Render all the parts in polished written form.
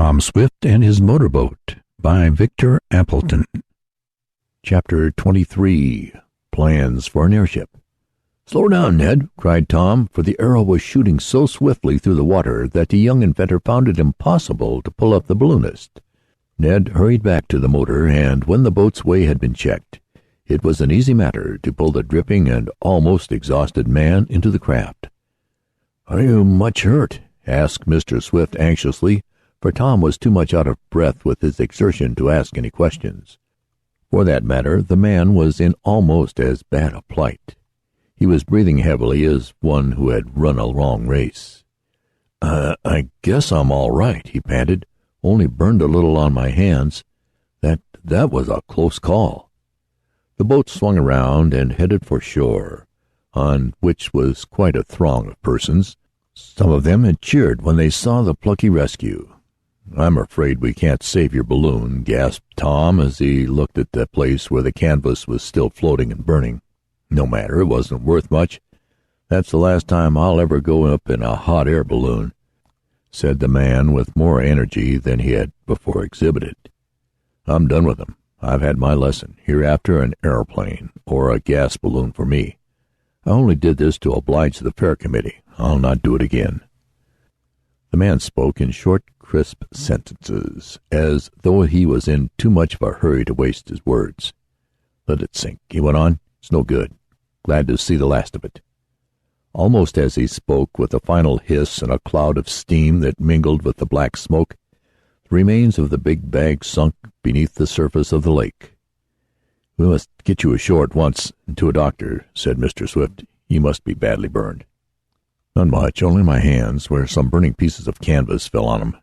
Tom Swift and His Motorboat by Victor Appleton. Chapter 23. Plans for an Airship. "Slow down, Ned," cried Tom, for the Arrow was shooting so swiftly through the water that the young inventor found it impossible to pull up the balloonist. Ned hurried back to the motor, and when the boat's way had been checked, it was an easy matter to pull the dripping and almost exhausted man into the craft. "Are you much hurt?" asked Mr. Swift anxiously, for Tom was too much out of breath with his exertion to ask any questions. For that matter, the man was in almost as bad a plight. He was breathing heavily as one who had run a long race. I guess I'm all right," he panted. "Only burned a little on my hands. That was a close call." The boat swung around and headed for shore, on which was quite a throng of persons. Some of them had cheered when they saw the plucky rescue. "I'm afraid we can't save your balloon," gasped Tom as he looked at the place where the canvas was still floating and burning. "No matter, it wasn't worth much. That's the last time I'll ever go up in a hot air balloon," said the man with more energy than he had before exhibited. "I'm done with them. I've had my lesson. Hereafter an aeroplane or a gas balloon for me. I only did this to oblige the fair committee. I'll not do it again." The man spoke in short, crisp sentences, as though he was in too much of a hurry to waste his words. "Let it sink," he went on. "It's no good. Glad to see the last of it." Almost as he spoke, with a final hiss and a cloud of steam that mingled with the black smoke, the remains of the big bag sunk beneath the surface of the lake. "We must get you ashore at once and to a doctor," said Mr. Swift. "You must be badly burned." "Not much, only my hands, where some burning pieces of canvas fell on them.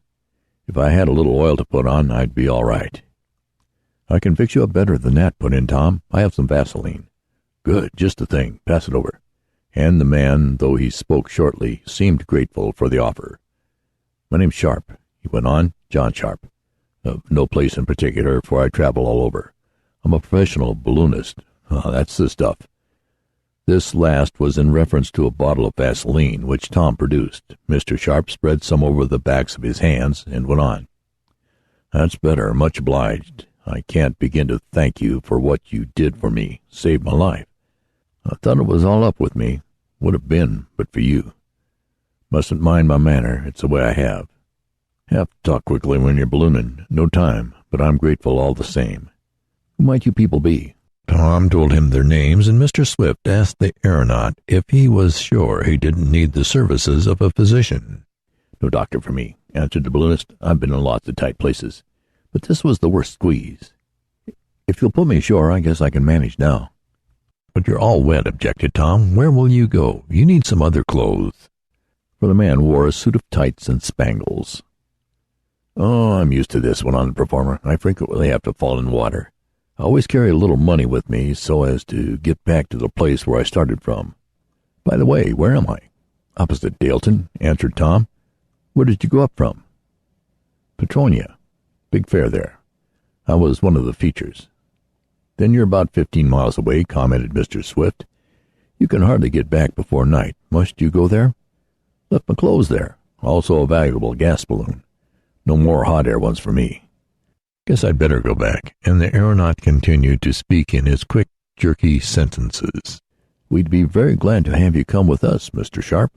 If I had a little oil to put on, I'd be all right." "I can fix you up better than that," put in Tom. "I have some Vaseline." "Good, just the thing. Pass it over." And the man, though he spoke shortly, seemed grateful for the offer. "My name's Sharp," he went on. "John Sharp. Of no place in particular, for I travel all over. I'm a professional balloonist. That's the stuff." This last was in reference to a bottle of Vaseline, which Tom produced. Mr. Sharp spread some over the backs of his hands and went on. "That's better. Much obliged. I can't begin to thank you for what you did for me. Saved my life. I thought it was all up with me. Would have been, but for you. Mustn't mind my manner. It's the way I have to talk quickly when you're ballooning. No time, but I'm grateful all the same. Who might you people be?" Tom told him their names, and Mr. Swift asked the aeronaut if he was sure he didn't need the services of a physician. "No doctor for me," answered the balloonist. "I've been in lots of tight places, but this was the worst squeeze. If you'll put me ashore, I guess I can manage now." "But you're all wet," objected Tom. "Where will you go? You need some other clothes." For the man wore a suit of tights and spangles. "Oh, I'm used to this," went on the performer. "I frequently have to fall in water. I always carry a little money with me so as to get back to the place where I started from. By the way, where am I?" "Opposite Daleton," answered Tom. "Where did you go up from?" "Petronia. Big fair there. I was one of the features." "Then you're about 15 miles away," commented Mr. Swift. "You can hardly get back before night. Must you go there?" "Left my clothes there. Also a valuable gas balloon. No more hot air ones for me. Guess I'd better go back." And the aeronaut continued to speak in his quick, jerky sentences. "We'd be very glad to have you come with us, Mr. Sharp,"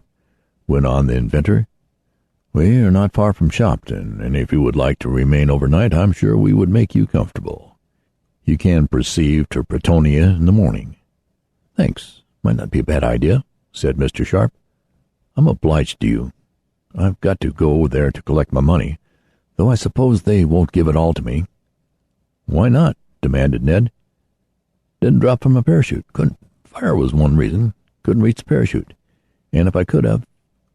went on the inventor. "We are not far from Shopton, and if you would like to remain overnight, I'm sure we would make you comfortable. You can proceed to Pretonia in the morning." "Thanks. Might not be a bad idea," said Mr. Sharp. "I'm obliged to you. I've got to go there to collect my money, though I suppose they won't give it all to me." "Why not?" demanded Ned. "Didn't drop from a parachute. Couldn't. Fire was one reason. Couldn't reach the parachute. And if I could have,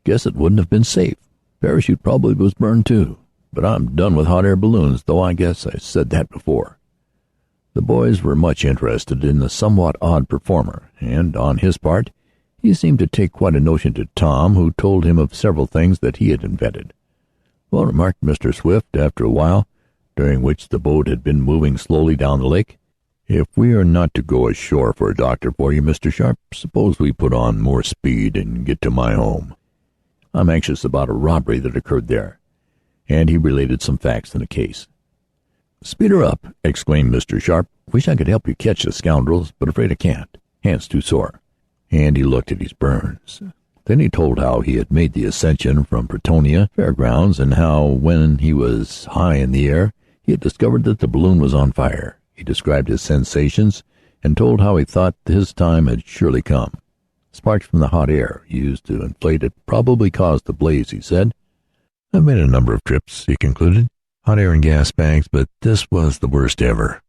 guess it wouldn't have been safe. Parachute probably was burned too. But I'm done with hot air balloons, though I guess I said that before." The boys were much interested in the somewhat odd performer, and, on his part, he seemed to take quite a notion to Tom, who told him of several things that he had invented. "Well," remarked Mr. Swift, after a while, during which the boat had been moving slowly down the lake, "if we are not to go ashore for a doctor for you, Mr. Sharp, suppose we put on more speed and get to my home. I'm anxious about a robbery that occurred there, and he related some facts in the case. "Speed her up," exclaimed Mr. Sharp. "Wish I could help you catch the scoundrels, but afraid I can't. Hand's too sore." And he looked at his burns. Then he told how he had made the ascension from Pretonia Fairgrounds, and how, when he was high in the air, he had discovered that the balloon was on fire. He described his sensations and told how he thought his time had surely come. Sparks from the hot air used to inflate it probably caused the blaze, he said. "I've made a number of trips," he concluded, "hot air and gas bags, but this was the worst ever.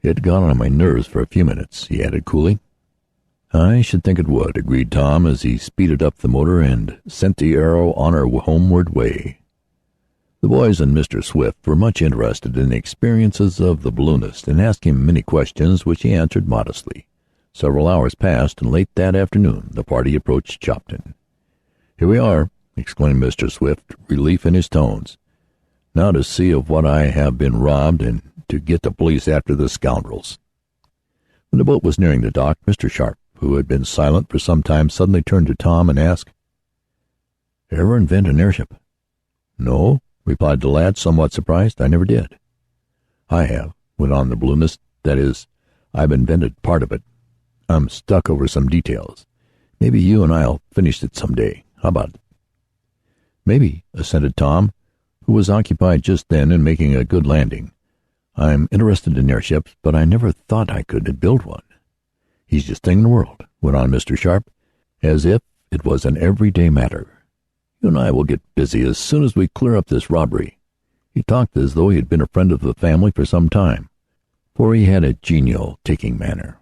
It got on my nerves for a few minutes," he added coolly. "I should think it would," agreed Tom, as he speeded up the motor and sent the Arrow on her homeward way. The boys and Mr. Swift were much interested in the experiences of the balloonist, and asked him many questions, which he answered modestly. Several hours passed, and late that afternoon the party approached Shopton. "Here we are," exclaimed Mr. Swift, relief in his tones. "Now to see of what I have been robbed, and to get the police after the scoundrels." When the boat was nearing the dock, Mr. Sharp, who had been silent for some time, suddenly turned to Tom and asked, "Ever invent an airship?" "No," replied the lad, somewhat surprised. "I never did." "I have," went on the balloonist. "That is, I've invented part of it. I'm stuck over some details. Maybe you and I'll finish it some day. How about it?" "Maybe," assented Tom, who was occupied just then in making a good landing. "I'm interested in airships, but I never thought I could build one." "Easiest thing in the world," went on Mr. Sharp, as if it was an everyday matter. "You and I will get busy as soon as we clear up this robbery." He talked as though he had been a friend of the family for some time, for he had a genial, taking manner.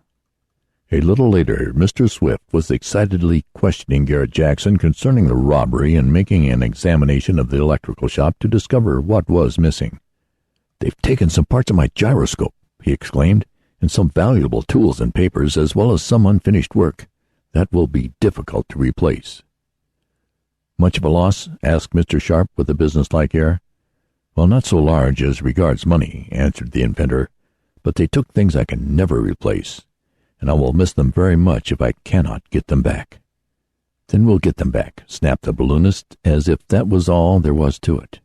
A little later Mr. Swift was excitedly questioning Garrett Jackson concerning the robbery and making an examination of the electrical shop to discover what was missing. "They've taken some parts of my gyroscope," he exclaimed, "and some valuable tools and papers, as well as some unfinished work. That will be difficult to replace." "Much of a loss?" asked Mr. Sharp with a businesslike air. "Well, not so large as regards money," answered the inventor, "but they took things I can never replace, and I will miss them very much if I cannot get them back." "Then we'll get them back," snapped the balloonist, as if that was all there was to it.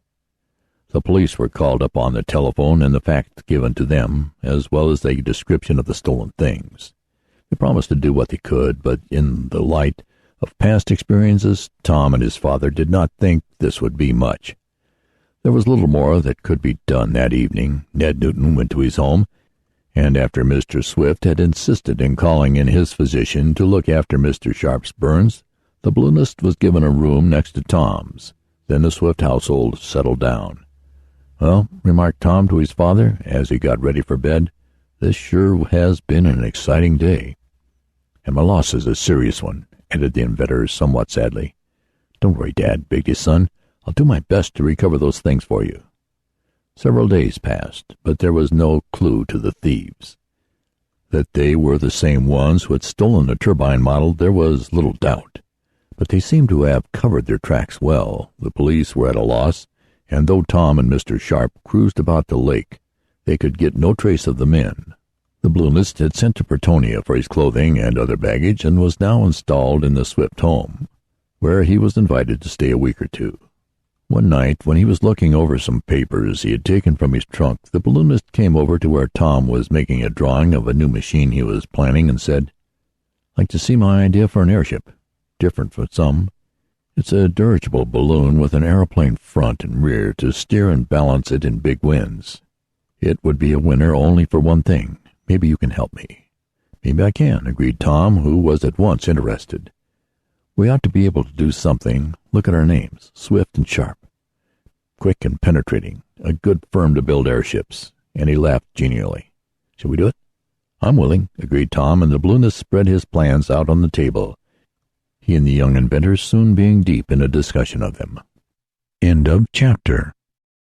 The police were called up on the telephone, and the facts given to them, as well as a description of the stolen things. They promised to do what they could, but in the light of past experiences, Tom and his father did not think this would be much. There was little more that could be done that evening. Ned Newton went to his home, and after Mr. Swift had insisted in calling in his physician to look after Mr. Sharp's burns, the balloonist was given a room next to Tom's. Then the Swift household settled down. "Well," remarked Tom to his father as he got ready for bed, "this sure has been an exciting day." "And my loss is a serious one," added the inventor somewhat sadly. "Don't worry, Dad," begged his son. "I'll do my best to recover those things for you." Several days passed, but there was no clue to the thieves. That they were the same ones who had stolen the turbine model there was little doubt, but they seemed to have covered their tracks well. The police were at a loss, and though Tom and Mr. Sharp cruised about the lake, they could get no trace of the men. The balloonist had sent to Pretonia for his clothing and other baggage, and was now installed in the Swift home, where he was invited to stay a week or two. One night, when he was looking over some papers he had taken from his trunk, the balloonist came over to where Tom was making a drawing of a new machine he was planning, and said, "Like to see my idea for an airship. Different from some. It's a dirigible balloon with an aeroplane front and rear to steer and balance it in big winds. It would be a winner only for one thing. Maybe you can help me." "Maybe I can," agreed Tom, who was at once interested. "We ought to be able to do something. Look at our names, Swift and Sharp. Quick and penetrating. A good firm to build airships." And he laughed genially. "Shall we do it?" "I'm willing," agreed Tom, and the balloonist spread his plans out on the table, he and the young inventor soon being deep in a discussion of them. End of chapter.